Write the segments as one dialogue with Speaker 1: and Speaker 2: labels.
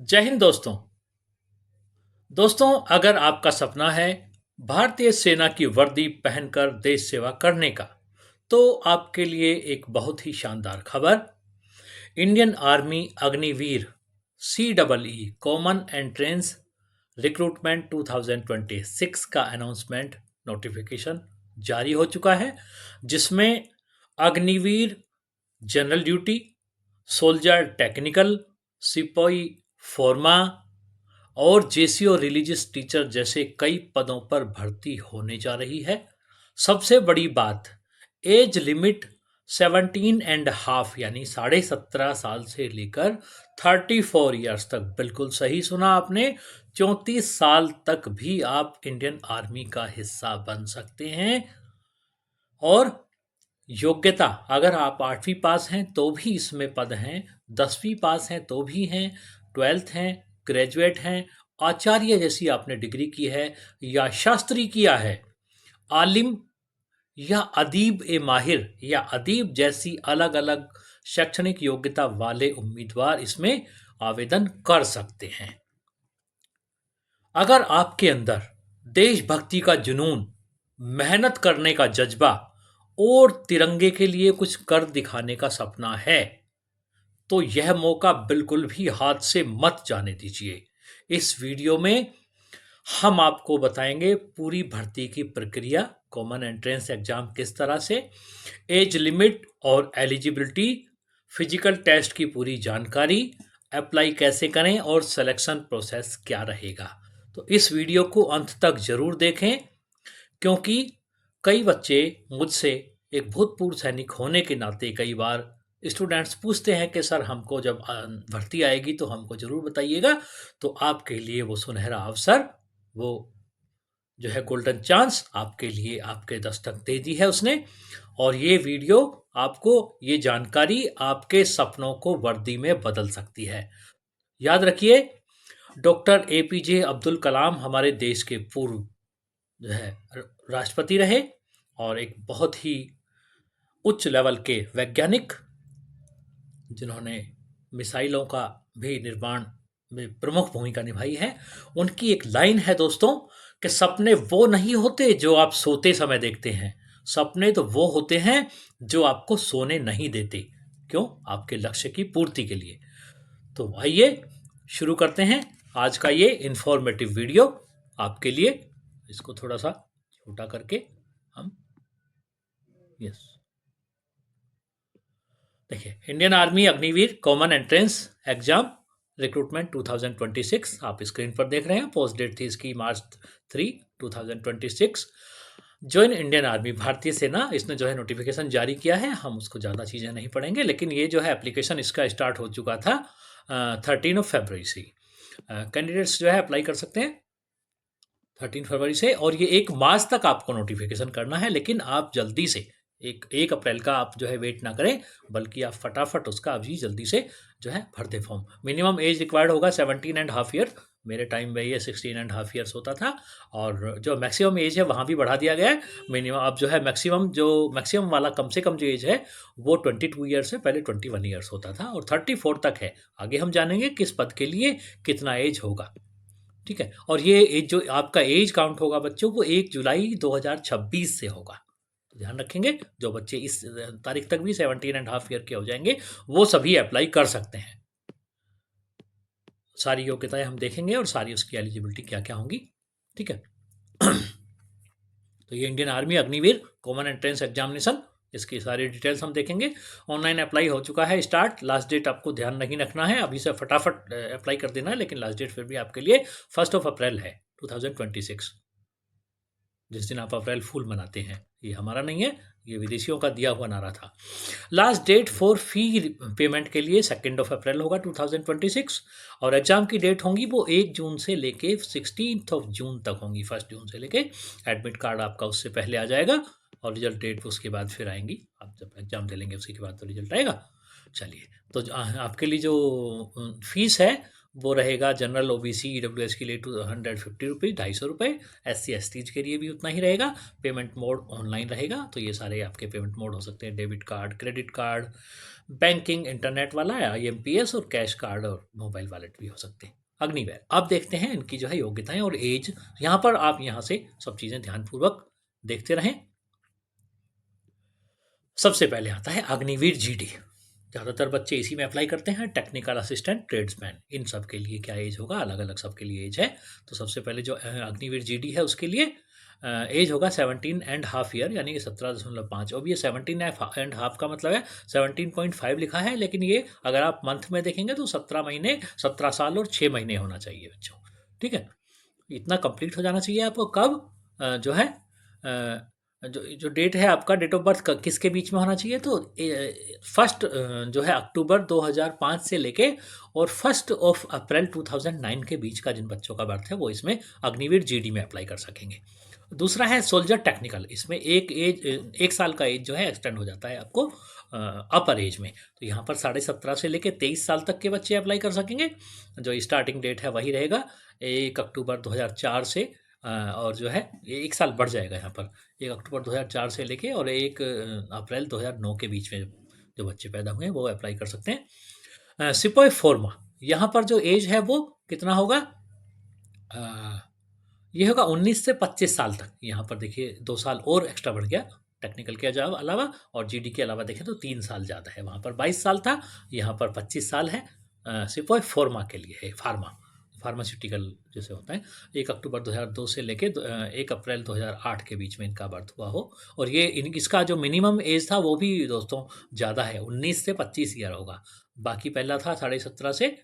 Speaker 1: जय हिंद दोस्तों। अगर आपका सपना है भारतीय सेना की वर्दी पहनकर देश सेवा करने का, तो आपके लिए एक बहुत ही शानदार खबर। Indian army Agniveer C double E common entrance recruitment 2026 का अनाउंसमेंट नोटिफिकेशन जारी हो चुका है, जिसमें Agniveer general duty, soldier technical, सिपाही फोरमा और जेसीओ रिलीजियस टीचर जैसे कई पदों पर भर्ती होने जा रही है। सबसे बड़ी बात, एज लिमिट 17.5 यानी 17.5 साल से लेकर 34 ईयर्स तक। बिल्कुल सही सुना आपने, 34 साल तक भी आप इंडियन आर्मी का हिस्सा बन सकते हैं। और योग्यता, अगर आप 8वीं पास हैं तो भी इसमें पद हैं, 10वीं पास हैं तो भी हैं, 12th हैं, ग्रेजुएट हैं, आचार्य जैसी आपने डिग्री की है या शास्त्री किया है, आलिम या अदीब ए माहिर या अदीब जैसी अलग अलग शैक्षणिक योग्यता वाले उम्मीदवार इसमें आवेदन कर सकते हैं। अगर आपके अंदर देशभक्ति का जुनून, मेहनत करने का जज्बा और तिरंगे के लिए कुछ कर दिखाने का सपना है, तो यह मौका बिल्कुल भी हाथ से मत जाने दीजिए। इस वीडियो में हम आपको बताएंगे पूरी भर्ती की प्रक्रिया, कॉमन एंट्रेंस एग्जाम किस तरह से, एज लिमिट और एलिजिबिलिटी, फिजिकल टेस्ट की पूरी जानकारी, अप्लाई कैसे करें और सिलेक्शन प्रोसेस क्या रहेगा। तो इस वीडियो को अंत तक जरूर देखें, क्योंकि कई बच्चे मुझसे एक भूतपूर्व सैनिक होने के नाते कई बार स्टूडेंट्स पूछते हैं कि सर हमको जब भर्ती आएगी तो हमको ज़रूर बताइएगा। तो आपके लिए वो सुनहरा अवसर, वो जो है गोल्डन चांस आपके लिए आपके दस्तक दे दी है उसने। और ये वीडियो आपको, ये जानकारी आपके सपनों को वर्दी में बदल सकती है। याद रखिए, डॉक्टर एपीजे अब्दुल कलाम हमारे देश के पूर्व जो है राष्ट्रपति रहे और एक बहुत ही उच्च लेवल के वैज्ञानिक, जिन्होंने मिसाइलों का भी निर्माण में प्रमुख भूमिका निभाई है। उनकी एक लाइन है दोस्तों, कि सपने वो नहीं होते जो आप सोते समय देखते हैं, सपने तो वो होते हैं जो आपको सोने नहीं देते। क्यों? आपके लक्ष्य की पूर्ति के लिए। तो आइए शुरू करते हैं आज का ये इंफॉर्मेटिव वीडियो आपके लिए। इसको थोड़ा सा छोटा करके हम, यस, देखिए, Indian army Agniveer common entrance exam recruitment 2026 आप स्क्रीन पर देख रहे हैं। पोस्ट डेट थी इसकी March 3, 2026। ज्वाइन इंडियन आर्मी, भारतीय सेना, इसने जो है नोटिफिकेशन जारी किया है। हम उसको ज़्यादा चीज़ें नहीं पढ़ेंगे, लेकिन ये जो है एप्लीकेशन इसका स्टार्ट हो चुका था 13 फरवरी से। कैंडिडेट्स जो है अप्लाई कर सकते हैं 13 फरवरी से, और ये 1 मार्च तक आपको नोटिफिकेशन करना है। लेकिन आप जल्दी से 1 अप्रैल का आप जो है वेट ना करें, बल्कि आप फटाफट उसका अभी जल्दी से जो है भर they form. Minimum age required होगा 17.5 ईयर। मेरे टाइम में ये 16.5 ईयर्स होता था, और जो मैक्सिमम एज है वहाँ भी बढ़ा दिया गया है। मिनिमम अब जो है मैक्सिमम वाला कम से कम जो एज है वो 22 ईयर्स है, पहले 21 ईयर्स होता था, और 34 तक है। आगे हम जानेंगे किस पद के लिए कितना एज होगा, ठीक है। और ये एज, जो आपका एज काउंट होगा बच्चों, वो 1 जुलाई 2026 से होगा। तो ध्यान रखेंगे, जो बच्चे इस तारीख तक भी 17.5 ईयर के हो जाएंगे, वो सभी अप्लाई कर सकते हैं। सारी योग्यताएं हम देखेंगे और सारी उसकी एलिजिबिलिटी क्या क्या होंगी, ठीक है। तो ये Indian army Agniveer common entrance examination, इसकी सारी डिटेल्स हम देखेंगे। ऑनलाइन अप्लाई हो चुका है स्टार्ट। लास्ट डेट आपको ध्यान नहीं रखना है, अभी से फटाफट अप्लाई कर देना है, लेकिन लास्ट डेट फिर भी आपके लिए 1 अप्रैल है 2026, जिस दिन आप अप्रैल फूल मनाते हैं। ये हमारा नहीं है, ये विदेशियों का दिया हुआ नारा था। Last date for fee payment के लिए 2 अप्रैल होगा 2026, और एग्जाम की डेट होंगी वो 1 जून से लेके 16 जून तक होंगी। 1 जून से लेके एडमिट कार्ड आपका उससे पहले आ जाएगा, और रिजल्ट डेट उसके बाद फिर आएंगी। आप जब एग्जाम दे लेंगे उसके बाद तो रिजल्ट आएगा। चलिए, तो आपके लिए जो फीस है वो रहेगा जनरल ओबीसी ईडब्ल्यूएस के लिए ₹250, ₹250, एससी एसटीज के लिए भी उतना ही रहेगा। पेमेंट मोड ऑनलाइन रहेगा, तो ये सारे आपके पेमेंट मोड हो सकते हैं, debit card, credit card, banking, internet वाला, आईएमपीएस और कैश कार्ड और मोबाइल वॉलेट भी हो सकते हैं। अग्निवीर, अब देखते हैं इनकी जो है योग्यताएं और एज। यहाँ पर आप यहाँ से सब चीज़ें ध्यानपूर्वक देखते रहें। सबसे पहले आता है अग्निवीर जीडी। ज़्यादातर बच्चे इसी में अप्लाई करते हैं। टेक्निकल असिस्टेंट, ट्रेड्समैन, इन सब के लिए क्या एज होगा, अलग अलग सबके लिए एज है। तो सबसे पहले जो अग्निवीर जीडी है उसके लिए एज होगा 17.5 ईयर, यानी कि 17.5। अब ये 17.5 का मतलब है 17.5 लिखा है, लेकिन ये अगर आप मंथ में देखेंगे तो 17 महीने, 17 साल और 6 महीने होना चाहिए बच्चों। ठीक है, इतना कंप्लीट हो जाना चाहिए आपको। कब जो है जो जो डेट है आपका, डेट ऑफ बर्थ किसके बीच में होना चाहिए, तो फर्स्ट जो है अक्टूबर 2005 से लेके और 1 अप्रैल 2009 के बीच का जिन बच्चों का बर्थ है वो इसमें अग्निवीर जीडी में अप्लाई कर सकेंगे। दूसरा है सोल्जर टेक्निकल। इसमें एक साल का एज जो है एक्सटेंड हो जाता है आपको अपर एज में। तो यहाँ पर 17.5 से लेके 23 साल तक के बच्चे अप्लाई कर सकेंगे। जो स्टार्टिंग डेट है वही रहेगा 1 अक्टूबर 2004 से, और जो है ये एक साल बढ़ जाएगा यहाँ पर, 1 अक्टूबर 2004 से लेके और 1 अप्रैल 2009 के बीच में जो बच्चे पैदा हुए हैं वो अप्लाई कर सकते हैं। सिपाही फोर्मा, यहाँ पर जो एज है वो कितना होगा, ये होगा 19 से 25 साल तक। यहाँ पर देखिए 2 साल और एक्स्ट्रा बढ़ गया टेक्निकल के अलावा, और जीडी के अलावा देखें तो 3 साल ज़्यादा है। वहाँ पर 22 साल था, यहाँ पर 25 साल है। सिपाही फोर्मा के लिए है, फार्मास्यूटिकल जैसे होता है। 1 अक्टूबर 2002 से लेके 1 अप्रैल 2008 के बीच में इनका बर्थ हुआ हो। और ये इसका जो मिनिमम एज था वो भी दोस्तों ज़्यादा है, 19 से 25 ईयर होगा। बाकी पहला था 17.5 से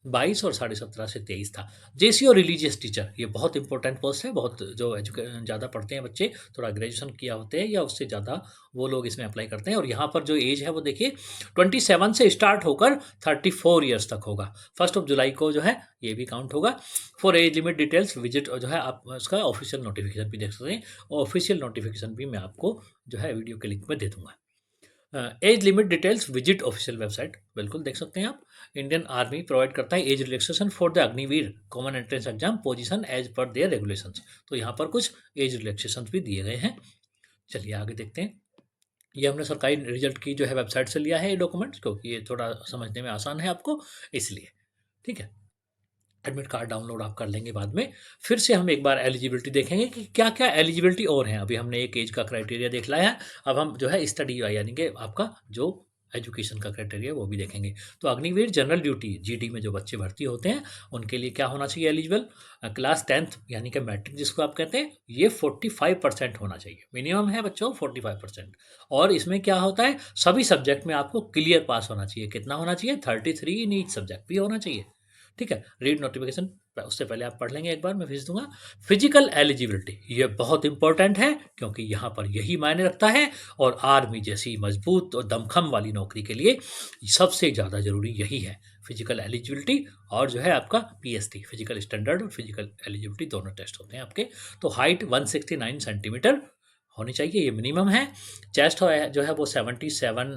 Speaker 1: 22 और 17.5 से 23 था। जेसी और रिलीजियस टीचर, ये बहुत इंपॉर्टेंट पोस्ट है। बहुत जो ज़्यादा पढ़ते हैं बच्चे, थोड़ा ग्रेजुएशन किया होते हैं या उससे ज़्यादा, वो लोग इसमें अप्लाई करते हैं। और यहाँ पर जो एज है वो देखिए 27 से स्टार्ट होकर 34 ईयर्स तक होगा। 1 जुलाई को जो है ये भी काउंट होगा। For age limit details visit, जो है आप उसका ऑफिशियल नोटिफिकेशन भी देख सकते हैं। ऑफिशियल नोटिफिकेशन भी मैं आपको जो है वीडियो के लिंक में दे दूंगा। Age limit details visit official website, बिल्कुल देख सकते हैं आप। इंडियन आर्मी प्रोवाइड करता है age relaxation for the Agniveer common entrance exam position as per their regulations. तो यहाँ पर कुछ एज रिलैक्सेशन भी दिए गए हैं। चलिए आगे देखते हैं। ये हमने सरकारी रिजल्ट की जो है वेबसाइट से लिया है ये डॉक्यूमेंट्स, क्योंकि ये थोड़ा समझने में आसान है आपको, इसलिए। ठीक है, एडमिट कार्ड डाउनलोड आप कर लेंगे बाद में। फिर से हम एक बार एलिजिबिलिटी देखेंगे कि क्या क्या एलिजिबिलिटी और हैं। अभी हमने एक एज का क्राइटेरिया देख लाया है, अब हम जो है स्टडी यानी कि आपका जो एजुकेशन का क्राइटेरिया वो भी देखेंगे। तो अग्निवीर जनरल ड्यूटी जीडी में जो बच्चे भर्ती होते हैं उनके लिए क्या होना चाहिए एलिजिबल, क्लास 10th यानी कि मैट्रिक जिसको आप कहते हैं, ये 45% होना चाहिए। मिनिमम है बच्चों 45%। और इसमें क्या होता है, सभी सब्जेक्ट में आपको क्लियर पास होना चाहिए। कितना होना चाहिए, 33 इन ईच सब्जेक्ट भी होना चाहिए। ठीक है, रीड नोटिफिकेशन उससे पहले आप पढ़ लेंगे, एक बार मैं भेज दूंगा। फिजिकल एलिजिबिलिटी ये बहुत इंपॉर्टेंट है, क्योंकि यहाँ पर यही मायने रखता है। और आर्मी जैसी मजबूत और दमखम वाली नौकरी के लिए सबसे ज़्यादा जरूरी यही है, फिजिकल एलिजिबिलिटी। और जो है आपका पीएसटी, फिजिकल स्टैंडर्ड और फिजिकल एलिजिबिलिटी दोनों टेस्ट होते हैं आपके। तो हाइट 169 सेंटीमीटर होनी चाहिए, ये मिनिमम है। चेस्ट जो है वो 77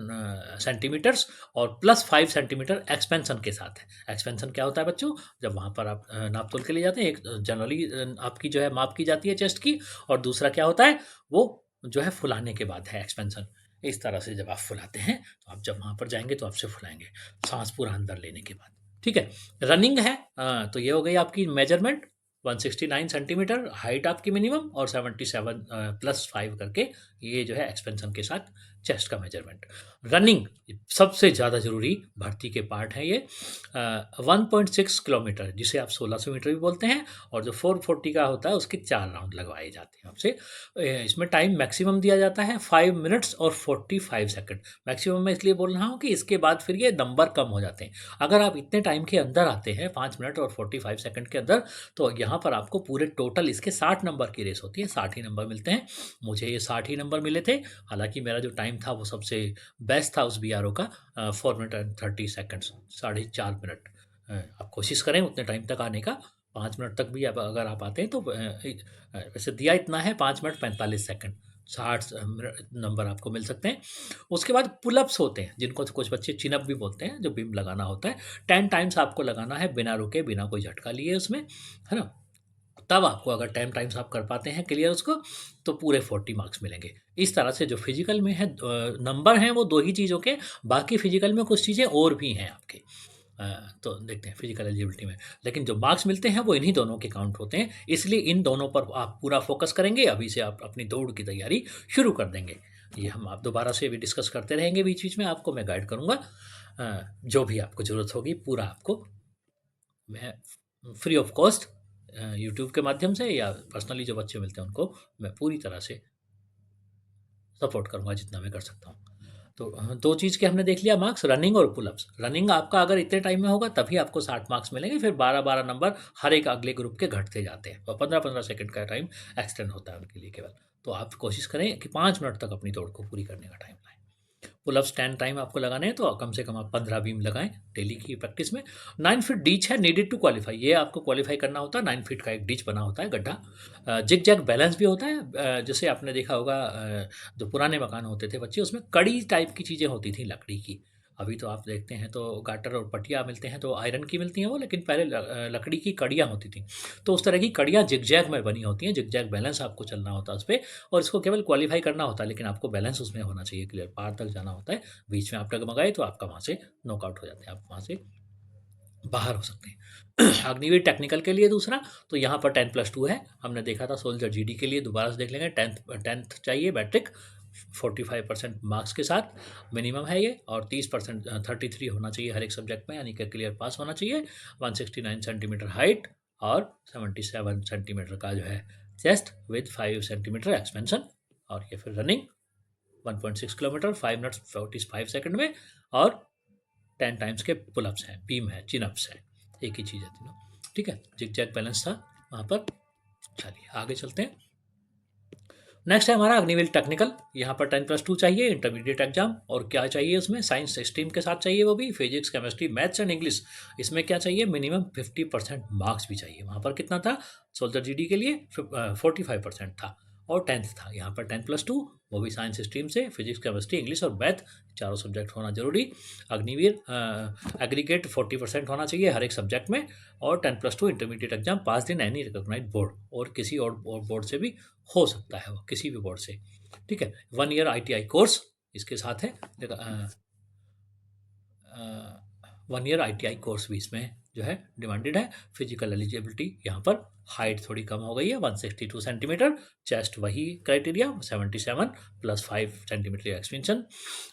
Speaker 1: सेंटीमीटर्स और +5 सेंटीमीटर एक्सपेंशन के साथ है। एक्सपेंशन क्या होता है बच्चों, जब वहाँ पर आप नाप तोल के लिए जाते हैं, एक जनरली आपकी जो है माप की जाती है चेस्ट की, और दूसरा क्या होता है वो जो है फुलाने के बाद है एक्सपेंशन। इस तरह से जब आप फुलाते हैं तो आप जब वहाँ पर जाएंगे तो आपसे फुलाएंगे सांस पूरा अंदर लेने के बाद। ठीक है, रनिंग है, तो ये हो गई आपकी मेजरमेंट, 169 सेंटीमीटर हाइट आपकी मिनिमम, और 77 +5 करके ये जो है एक्सपेंशन के साथ चेस्ट का मेजरमेंट। रनिंग सबसे ज़्यादा ज़रूरी भर्ती के पार्ट है ये। 1.6 किलोमीटर जिसे आप 1600 मीटर भी बोलते हैं, और जो 440 का होता है उसके 4 राउंड लगवाए जाते हैं आपसे। इसमें टाइम मैक्सिमम दिया जाता है 5 मिनट्स और 45 सेकंड। मैक्सिमम मैं इसलिए बोल रहा हूँ कि इसके बाद फिर ये नंबर कम हो जाते हैं। अगर आप इतने टाइम के अंदर आते हैं 5 मिनट और 45 सेकंड के अंदर, तो यहाँ पर आपको पूरे टोटल इसके 60 नंबर की रेस होती है, 60 ही नंबर मिलते हैं। मुझे ये 60 ही नंबर मिले थे, हालांकि मेरा जो टाइम था वो सबसे बेस्ट था उस बीआरओ का, 4 मिनट एंड 30 सेकंड्स, 4.5 मिनट। आप कोशिश करें उतने टाइम तक आने का, 5 मिनट तक भी अगर आप आते हैं तो वैसे दिया इतना है 5 मिनट 45 सेकंड, 60 नंबर आपको मिल सकते हैं। उसके बाद पुलअप्स होते हैं, जिनको कुछ बच्चे चिन अप भी बोलते हैं, जो बीम लगाना होता है। 10 टाइम्स आपको लगाना है बिना रुके, बिना कोई झटका लिए उसमें, है ना? तब आपको अगर 10 टाइम्स आप कर पाते हैं क्लियर उसको, तो पूरे 40 मार्क्स मिलेंगे। इस तरह से जो फिज़िकल में है नंबर हैं वो 2 ही चीज़ों के, बाकी फिज़िकल में कुछ चीज़ें और भी हैं आपके। अ, तो देखते हैं फिज़िकल एलिजिबिलिटी में। लेकिन जो मार्क्स मिलते हैं वो इन्हीं दोनों के काउंट होते हैं, इसलिए इन दोनों पर आप पूरा फ़ोकस करेंगे। अभी से आप अपनी दौड़ की तैयारी शुरू कर देंगे। ये हम आप दोबारा से भी डिस्कस करते रहेंगे बीच-बीच में, आपको मैं गाइड करूँगा। जो भी आपको ज़रूरत होगी पूरा आपको मैं फ्री ऑफ कॉस्ट यूट्यूब के माध्यम से या पर्सनली जो बच्चे मिलते हैं उनको मैं पूरी तरह से सपोर्ट करूँगा जितना मैं कर सकता हूँ। तो 2 चीज़ के हमने देख लिया मार्क्स, रनिंग और पुल-अप्स। रनिंग आपका अगर इतने टाइम में होगा तभी आपको 60 मार्क्स मिलेंगे, फिर 12-12 नंबर हर एक अगले ग्रुप के घटते जाते हैं और 15-15 सेकंड का टाइम एक्सटेंड होता है उनके लिए केवल। तो आप कोशिश करें कि 5 मिनट तक अपनी दौड़ को पूरी करने का टाइम लाएँ। पुल-अप्स 10 टाइम आपको लगाने हैं, तो कम से कम आप 15 बीम लगाएँ डेली की प्रैक्टिस में। 9 फीट डीच है नीडेड टू क्वालीफाई, ये आपको क्वालीफाई करना होता है। 9 फीट का एक डीच बना होता है गड्ढा। जिग-जैग बैलेंस भी होता है। जैसे आपने देखा होगा जो पुराने मकान होते थे बच्चे, उसमें कड़ी टाइप की चीज़ें होती थी लकड़ी की। अभी तो आप देखते हैं तो गाटर और पटिया मिलते हैं, तो आयरन की मिलती हैं वो, लेकिन पहले लकड़ी की कड़ियाँ होती थी। तो उस तरह की कड़ियाँ जिग-जैग में बनी होती हैं, जिग-जैग बैलेंस आपको चलना होता है उसपे, और इसको केवल क्वालीफाई करना होता है, लेकिन आपको बैलेंस उसमें होना चाहिए क्लियर, पार तक जाना होता है। बीच में आप डगमगाए तो आपका वहाँ से नॉकआउट हो जाते हैं, आप वहाँ से बाहर हो सकते हैं। अग्निवीर टेक्निकल के लिए दूसरा, तो यहाँ पर 10+2 है। हमने देखा था सोल्जर जीडी के लिए, दोबारा से देख लेंगे। 10th चाहिए मैट्रिक 45% मार्क्स के साथ मिनिमम है ये, और 30% 33 होना चाहिए हर एक सब्जेक्ट में, यानी कि क्लियर पास होना चाहिए। 169 सेंटीमीटर हाइट और 77 सेंटीमीटर का जो है चेस्ट विद 5 सेंटीमीटर एक्सपेंशन। और ये फिर रनिंग 1.6 किलोमीटर 5 मिनट्स 45 सेकंड में, और 10 टाइम्स के पुलअप्स हैं, बीम है, चिन-अप्स है, एक ही चीज़ है तीनों। ठीक है, जिग-जैग बैलेंस था वहाँ पर। चलिए आगे चलते हैं। नेक्स्ट है हमारा अग्निवीर टेक्निकल। यहाँ पर 10+2 चाहिए, इंटरमीडिएट एग्जाम, और क्या चाहिए उसमें, साइंस स्ट्रीम के साथ चाहिए, वो भी physics, chemistry, maths and English. इसमें क्या चाहिए, मिनिमम 50% मार्क्स भी चाहिए। वहाँ पर कितना था सोल्जर जीडी के लिए, 45% था, और 10th था। यहाँ पर 10+2, वो भी साइंस स्ट्रीम से, फिजिक्स, केमिस्ट्री, इंग्लिश और मैथ, चारों सब्जेक्ट होना जरूरी। अग्निवीर एग्रीगेट 40% होना चाहिए हर एक सब्जेक्ट में, और 10+2 intermediate exam pass in any recognised board, और किसी और बोर्ड से भी हो सकता है, वो किसी भी बोर्ड से। ठीक है, 1 ईयर ITI कोर्स इसके साथ है। 1 ईयर ITI कोर्स भी इसमें जो है डिमांडेड है। फिजिकल एलिजिबिलिटी यहाँ पर हाइट थोड़ी कम हो गई है, 162 सेंटीमीटर, चेस्ट वही criteria 77 plus 5 centimetre expansion,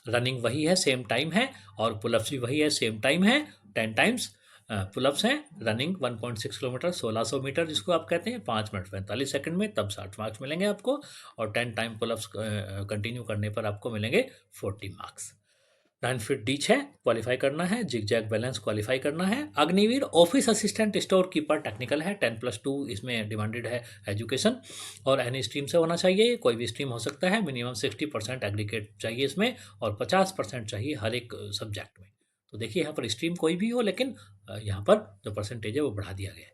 Speaker 1: running वही है, सेम टाइम है, और पुलअप्स भी वही है, सेम टाइम है, 10 टाइम्स पुलअप्स हैं। रनिंग 1.6 किलोमीटर 1600 मीटर जिसको आप कहते हैं, 5 मिनट 45 सेकंड में, तब 60 मार्क्स मिलेंगे आपको, और 10 टाइम पुलअप्स कंटिन्यू करने पर आपको मिलेंगे 40 मार्क्स। 9 फीट डीच है, क्वालिफाई करना है। जिग-जैग बैलेंस क्वालिफाई करना है। Agniveer office assistant store keeper technical है, 10+2 इसमें डिमांडेड है एजुकेशन, और एनी स्ट्रीम से होना चाहिए, कोई भी स्ट्रीम हो सकता है। मिनिमम 60% एग्रीगेट चाहिए इसमें, और 50% चाहिए हर एक सब्जेक्ट में। तो देखिए यहाँ पर स्ट्रीम कोई भी हो, लेकिन यहाँ पर जो परसेंटेज है वो बढ़ा दिया गया है।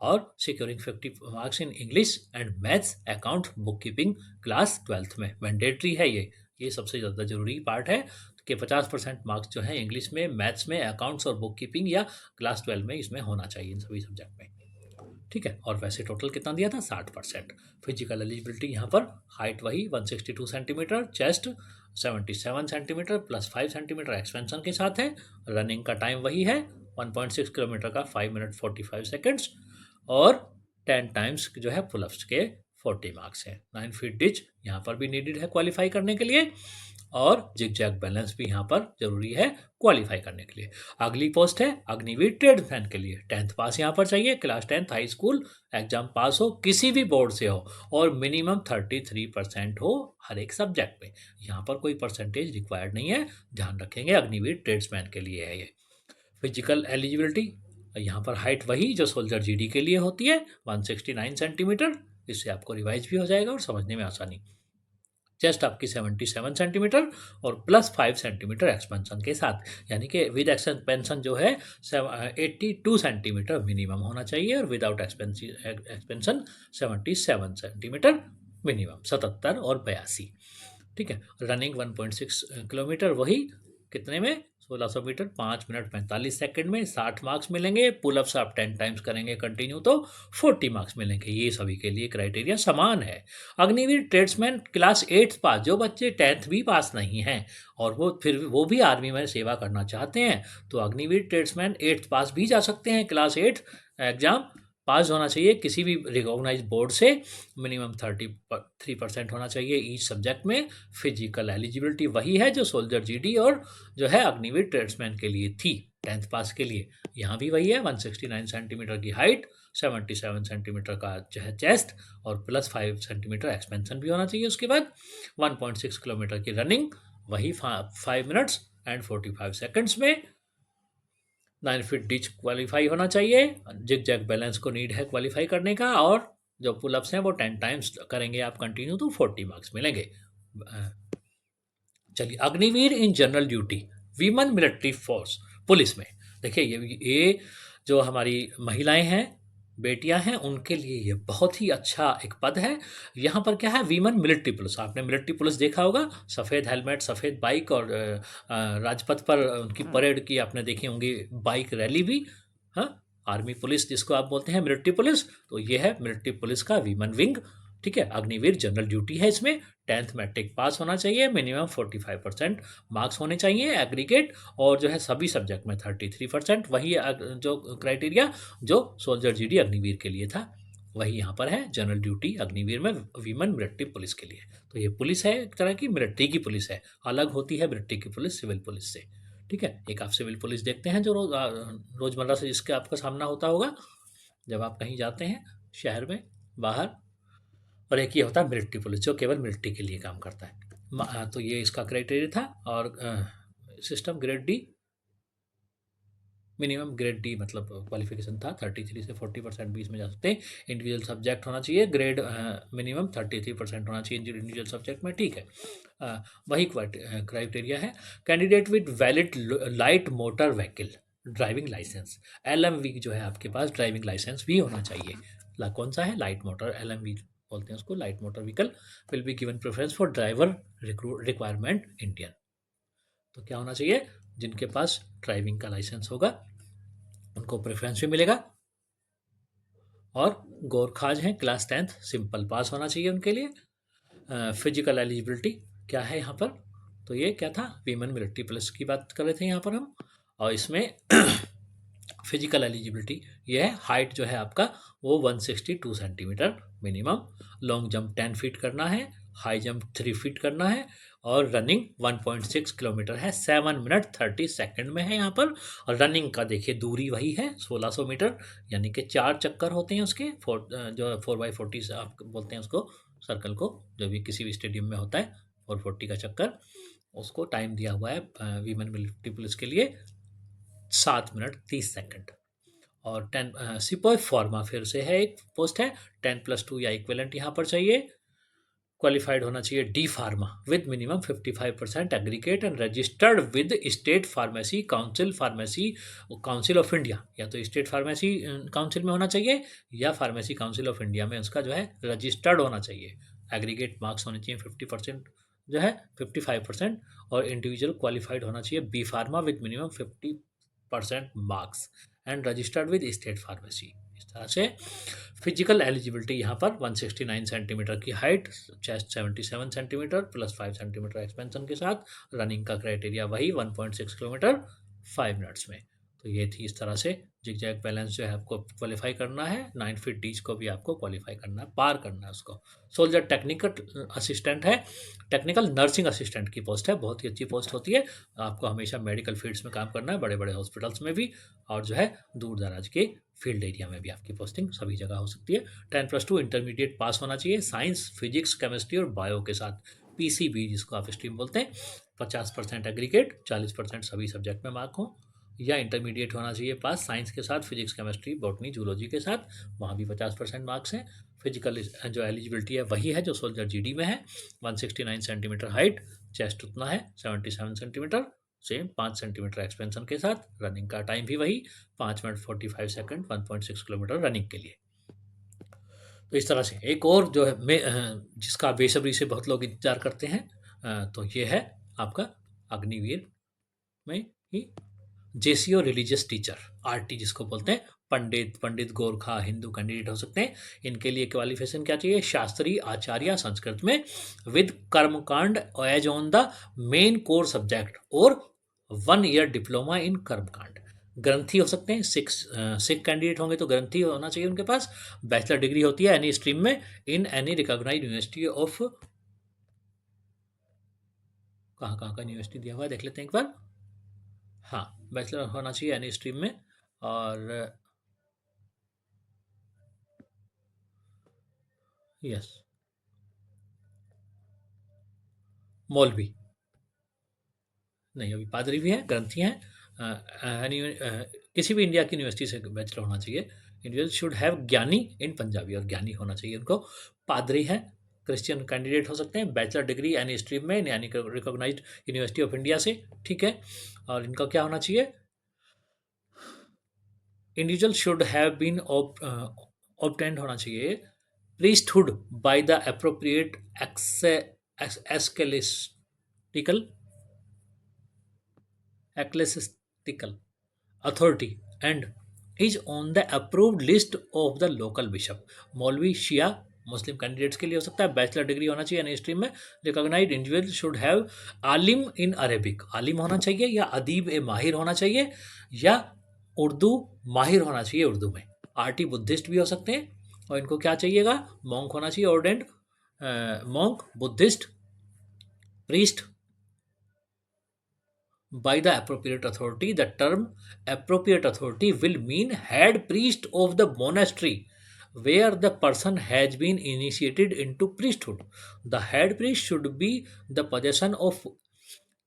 Speaker 1: और securing 50 marks in English and maths, account, book keeping class 12th में मैंडेटरी है ये सबसे ज़्यादा ज़रूरी पार्ट है कि 50% मार्क्स जो है इंग्लिश में, मैथ्स में, अकाउंट्स और बुक कीपिंग या क्लास 12 में इसमें होना चाहिए इन सभी सब्जेक्ट में। ठीक है, और वैसे टोटल कितना दिया था, 60%। फिजिकल एलिजिबिलिटी यहाँ पर हाइट वही 162 centimetre, chest 77 centimetre plus 5 centimetre expansion के साथ है। रनिंग का टाइम वही है, 1.6 किलोमीटर का 5 मिनट 45 सेकेंड्स, और 10 टाइम्स जो है पुलअप्स के 40 मार्क्स है। 9 फीट डिच यहाँ पर भी नीडेड है क्वालिफाई करने के लिए, और जिग-जैग बैलेंस भी यहाँ पर जरूरी है क्वालिफाई करने के लिए। अगली पोस्ट है अग्निवीर ट्रेड्समैन के लिए। 10th पास यहाँ पर चाहिए, class 10th high school exam पास हो, किसी भी बोर्ड से हो, और मिनिमम 33% हो हर एक सब्जेक्ट में। यहाँ पर कोई परसेंटेज रिक्वायर्ड नहीं है, ध्यान रखेंगे, अग्निवीर ट्रेड्समैन के लिए है ये। फिजिकल एलिजिबिलिटी यहाँ पर हाइट वही जो सोल्जर जीडी के लिए होती है, 169 सेंटीमीटर, इससे आपको रिवाइज भी हो जाएगा और समझने में आसानी। चेस्ट आपकी 77 सेंटीमीटर और प्लस 5 सेंटीमीटर एक्सपेंशन के साथ, यानी कि विद एक्सपेंशन जो है 82 सेंटीमीटर मिनिमम होना चाहिए, और विदाउट एक्सपेंशन 77 सेंटीमीटर मिनिमम 77 और 82। ठीक है। रनिंग 1.6 किलोमीटर, वही कितने में, 1600 मीटर 5 मिनट 45 सेकंड में 60 मार्क्स मिलेंगे। पुलअप्स आप 10 टाइम्स करेंगे कंटिन्यू तो 40 मार्क्स मिलेंगे। ये सभी के लिए क्राइटेरिया समान है। अग्निवीर ट्रेड्समैन क्लास 8 पास, जो बच्चे 10th भी पास नहीं हैं और वो भी आर्मी में सेवा करना चाहते हैं, तो अग्निवीर ट्रेड्समैन 8th पास भी जा सकते हैं। क्लास 8 एग्जाम पास होना चाहिए किसी भी रिकॉग्नाइज बोर्ड से, मिनिमम 33% होना चाहिए ईच सब्जेक्ट में। फिजिकल एलिजिबिलिटी वही है जो सोल्जर जीडी और जो है अग्निवीर ट्रेड्समैन के लिए थी 10th पास के लिए, यहाँ भी वही है। 169 सेंटीमीटर की हाइट, 77 सेंटीमीटर का जो है चेस्ट और प्लस 5 सेंटीमीटर एक्सपेंशन भी होना चाहिए। उसके बाद 1.6 किलोमीटर की रनिंग, वही 5 मिनट्स एंड 45 सेकंड्स में। 9 फीट डिच क्वालिफाई होना चाहिए। जिग जैग बैलेंस को नीड है क्वालिफाई करने का, और जो पुलअप्स हैं वो 10 टाइम्स करेंगे आप कंटिन्यू तो 40 मार्क्स मिलेंगे। चलिए, Agniveer in general duty, women military force, police में। देखिए ये जो हमारी महिलाएं हैं, बेटियां हैं, उनके लिए ये बहुत ही अच्छा एक पद है। यहाँ पर क्या है, वीमेन मिलिट्री पुलिस। आपने मिलिट्री पुलिस देखा होगा, सफ़ेद हेलमेट, सफ़ेद बाइक, और राजपथ पर उनकी परेड की आपने देखी होंगी, बाइक रैली भी। हाँ, आर्मी पुलिस जिसको आप बोलते हैं मिलिट्री पुलिस, तो ये है मिलिट्री पुलिस का वीमेन विंग। ठीक है, अग्निवीर जनरल ड्यूटी है इसमें। 10th मैट्रिक पास होना चाहिए, मिनिमम 45% मार्क्स होने चाहिए एग्रीगेट, और जो है सभी सब्जेक्ट में 33%, वही जो क्राइटेरिया जो सोल्जर जीडी अग्निवीर के लिए था, वही यहाँ पर है जनरल ड्यूटी अग्निवीर में वीमेन मिलिट्री पुलिस के लिए। तो ये पुलिस है, एक तरह की मिलिट्री की पुलिस है, अलग होती है मिलिट्री की पुलिस सिविल पुलिस से। ठीक है, एक आप सिविल पुलिस देखते हैं जो रोज़मर्रा से जिसके आपका सामना होता होगा जब आप कहीं जाते हैं शहर में बाहर, और एक ये होता है मिलिट्री पुलिस जो केवल मिलिट्री के लिए काम करता है। तो ये इसका क्राइटेरिया था। और system grade D, minimum grade D मतलब क्वालिफिकेशन था, 33 से 40% भी इसमें जा सकते हैं। इंडिविजुअल सब्जेक्ट होना चाहिए, ग्रेड मिनिमम 33% होना चाहिए इंडिविजुअल सब्जेक्ट में। ठीक है, वही क्राइटेरिया है। Candidate with valid light motor vehicle driving licence, LMV जो है आपके पास ड्राइविंग लाइसेंस भी होना चाहिए। कौन सा है, लाइट मोटर, LMV बोलते हैं उसको, light motor vehicle. Will be given preference for driver requirement Indian. तो क्या होना चाहिए, जिनके पास ड्राइविंग का लाइसेंस होगा उनको प्रेफरेंस भी मिलेगा। और गोरखाज हैं क्लास 10th सिंपल पास होना चाहिए उनके लिए। फिजिकल एलिजिबिलिटी क्या है यहाँ पर, तो ये क्या था, वीमेन मिलिट्री पुलिस की बात कर रहे थे यहाँ पर हम, और इसमें फिजिकल एलिजिबिलिटी ये है, हाइट जो है आपका वो 162 centimetre minimum, long jump 10 feet करना है, हाई जंप 3 फीट करना है, और रनिंग 1.6 किलोमीटर है, 7 मिनट 30 सेकंड में है यहाँ पर। और रनिंग का देखिए दूरी वही है 1600 मीटर, यानी कि 4 चक्कर होते हैं उसके, जो 4x40 आप बोलते हैं उसको, सर्कल को, जो भी किसी भी स्टेडियम में होता है 440 का चक्कर, उसको टाइम दिया हुआ है वीमेन मिलिट्री पुलिस के लिए 7 मिनट 30 सेकंड। और 10 सिपाही फॉर्मा फिर से है, एक पोस्ट है, 10+2 या इक्विवेलेंट यहाँ पर चाहिए। क्वालिफाइड होना चाहिए D pharma with minimum 55% aggregate and registered with state pharmacy council, pharmacy council of India, या तो स्टेट फार्मेसी काउंसिल में होना चाहिए या फार्मेसी काउंसिल ऑफ इंडिया में उसका जो है रजिस्टर्ड होना चाहिए। एग्रीगेट मार्क्स होने चाहिए 50% जो है 55%, और इंडिविजुअल क्वालिफाइड होना चाहिए B pharma with minimum 50% marks and registered with state pharmacy. इस तरह से फिजिकल एलिजिबिलिटी यहाँ पर 169 सेंटीमीटर की height, chest 77 centimetre plus 5 centimetre expansion के साथ, रनिंग का क्राइटेरिया वही 1.6 किलोमीटर 5 मिनट्स में। तो ये थी इस तरह से जिग जैग बैलेंस जो है आपको क्वालिफाई करना है, 9 फीट डीच को भी आपको क्वालिफाई करना है, पार करना है उसको। सोल्जर टेक्निकल असिस्टेंट है, टेक्निकल नर्सिंग असिस्टेंट की पोस्ट है, बहुत ही अच्छी पोस्ट होती है। आपको हमेशा मेडिकल फील्ड्स में काम करना है, बड़े बड़े हॉस्पिटल्स में भी, और जो है दूर दराज के फील्ड एरिया में भी आपकी पोस्टिंग सभी जगह हो सकती है। 10+2 इंटरमीडिएट पास होना चाहिए साइंस, फिजिक्स, केमिस्ट्री और बायो के साथ, PCB जिसको आप स्ट्रीम बोलते हैं। 50% एग्रीगेट, 40% सभी सब्जेक्ट में मार्क हो, या इंटरमीडिएट होना चाहिए पास साइंस के साथ, फिजिक्स, केमिस्ट्री, बॉटनी, जूलॉजी के साथ, वहाँ भी 50% मार्क्स हैं। फिजिकल जो एलिजिबिलिटी है वही है जो सोल्जर जीडी में है। 169 सेंटीमीटर हाइट, चेस्ट उतना है 77 सेंटीमीटर, सेम 5 सेंटीमीटर एक्सपेंशन के साथ, रनिंग का टाइम भी वही 5 मिनट 45 सेकंड, 1.6 किलोमीटर रनिंग के लिए। तो इस तरह से एक और जो है जिसका बेसब्री से बहुत लोग इंतजार करते हैं, तो ये है आपका अग्निवीर में ही जेसी और रिलीजियस टीचर, आरटी जिसको बोलते हैं, पंडित गोरखा हिंदू कैंडिडेट हो सकते हैं। इनके लिए क्वालिफिकेशन क्या चाहिए? शास्त्री आचार्य संस्कृत में with karmakand as on the main core subject और 1 ईयर डिप्लोमा इन कर्मकांड। ग्रंथी हो सकते हैं, सिख कैंडिडेट होंगे तो ग्रंथी होना चाहिए उनके पास। बैचलर डिग्री होती है एनी स्ट्रीम में in any recognised university of, कहाँ कहाँ का यूनिवर्सिटी दिया हुआ है देख लेते हैं एक बार। हाँ, बैचलर होना चाहिए एनी स्ट्रीम में। और यस, मौलवी नहीं, अभी पादरी भी हैं, ग्रंथी हैं। किसी भी इंडिया की यूनिवर्सिटी से बैचलर होना चाहिए। इंडिविजुअल शुड हैव ज्ञानी इन पंजाबी, और ज्ञानी होना चाहिए उनको। पादरी हैं, क्रिश्चियन कैंडिडेट हो सकते हैं, बैचलर डिग्री एनी स्ट्रीम में यानी रिकॉग्नाइज्ड यूनिवर्सिटी ऑफ इंडिया से, ठीक है। और इनका क्या होना चाहिए? Individual should have been obtained होना चाहिए priesthood by the appropriate ecclesiastical ecclesiastical authority and is on the approved list of the local bishop। मौलवी शिया मुस्लिम कैंडिडेट्स के लिए हो सकता है। बैचलर डिग्री होना चाहिए एनी स्ट्रीम में। रिकॉग्नाइज्ड इंडिविजुअल शुड हैव आलिम इन अरेबिक, आलिम होना चाहिए या अदीब ए माहिर होना चाहिए या उर्दू माहिर होना चाहिए उर्दू में। आरटी बुद्धिस्ट भी हो सकते हैं। और इनको क्या चाहिएगा? मॉन्क होना चाहिए, ordained monk, Buddhist, priest by the appropriate authority। The term appropriate authority will mean head priest of the monastery where the person has been initiated into priesthood। The head priest should be the possession of,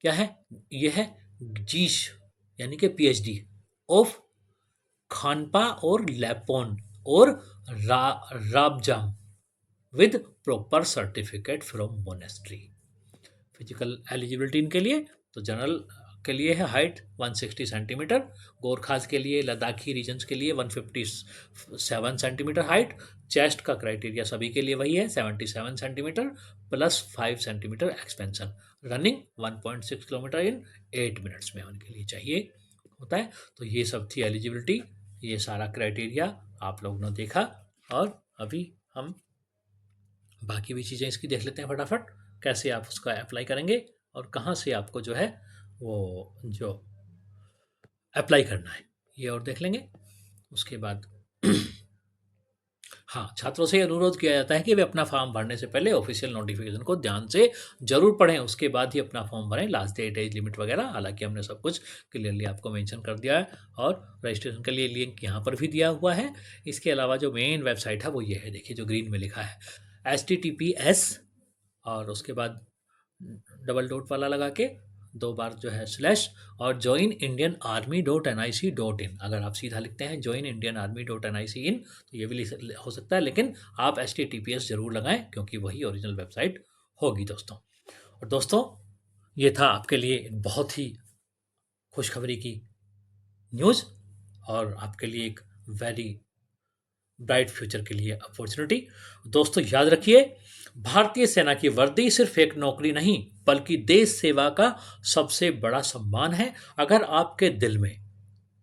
Speaker 1: क्या है ये है, जीश यानी कि PhD of खानपा और लेपोन और राबजाम with proper certificate from monastery. Physical eligibility इनके लिए तो जनरल के लिए है हाइट 160 सेंटीमीटर, गोरखास के लिए, लद्दाखी रीजन्स के लिए 157 सेंटीमीटर हाइट। चेस्ट का क्राइटेरिया सभी के लिए वही है, 77 centimetre plus 5 centimetre expansion. Running 1.6 kilometre इन 8 मिनट्स में उनके लिए चाहिए होता है। तो ये सब थी एलिजिबिलिटी, ये सारा क्राइटेरिया आप लोगों ने देखा। और अभी हम बाकी भी चीज़ें इसकी देख लेते हैं फटाफट, कैसे आप उसका अप्लाई करेंगे और कहाँ से आपको जो है वो जो अप्लाई करना है ये और देख लेंगे उसके बाद। हाँ, छात्रों से अनुरोध किया जाता है कि वे अपना फॉर्म भरने से पहले ऑफिशियल नोटिफिकेशन को ध्यान से जरूर पढ़ें, उसके बाद ही अपना फॉर्म भरें। लास्ट डेट, एज लिमिट वगैरह हालांकि हमने सब कुछ क्लियरली आपको मेंशन कर दिया है और रजिस्ट्रेशन के लिए लिंक यहाँ पर भी दिया हुआ है। इसके अलावा जो मेन वेबसाइट है वो ये है, देखिए जो ग्रीन में लिखा है HTTPS और उसके बाद डबल डॉट वाला लगा के 2 बार जो है स्लैश और joinindianarmy.nic.in। अगर आप सीधा लिखते हैं joinindianarmy.nic.in तो ये भी हो सकता है, लेकिन आप HTTPS जरूर लगाएं क्योंकि वही ओरिजिनल वेबसाइट होगी दोस्तों। और दोस्तों ये था आपके लिए बहुत ही खुशखबरी की न्यूज़ और आपके लिए एक वेरी ब्राइट फ्यूचर के लिए अपॉर्चुनिटी। दोस्तों याद रखिए, भारतीय सेना की वर्दी सिर्फ एक नौकरी नहीं बल्कि देश सेवा का सबसे बड़ा सम्मान है। अगर आपके दिल में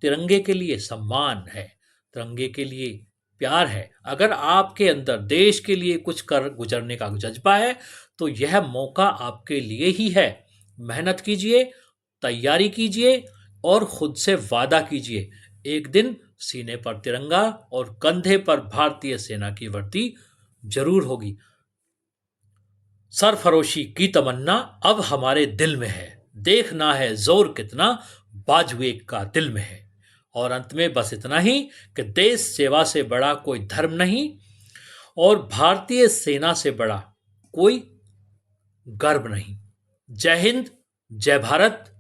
Speaker 1: तिरंगे के लिए सम्मान है, तिरंगे के लिए प्यार है, अगर आपके अंदर देश के लिए कुछ कर गुजरने का जज्बा है, तो यह मौका आपके लिए ही है। मेहनत कीजिए, तैयारी कीजिए और खुद से वादा कीजिए, एक दिन सीने पर तिरंगा और कंधे पर भारतीय सेना की वर्दी जरूर होगी। सरफरोशी की तमन्ना अब हमारे दिल में है, देखना है जोर कितना बाजुए का दिल में है। और अंत में बस इतना ही कि देश सेवा से बड़ा कोई धर्म नहीं और भारतीय सेना से बड़ा कोई गर्व नहीं। जय हिंद, जय भारत,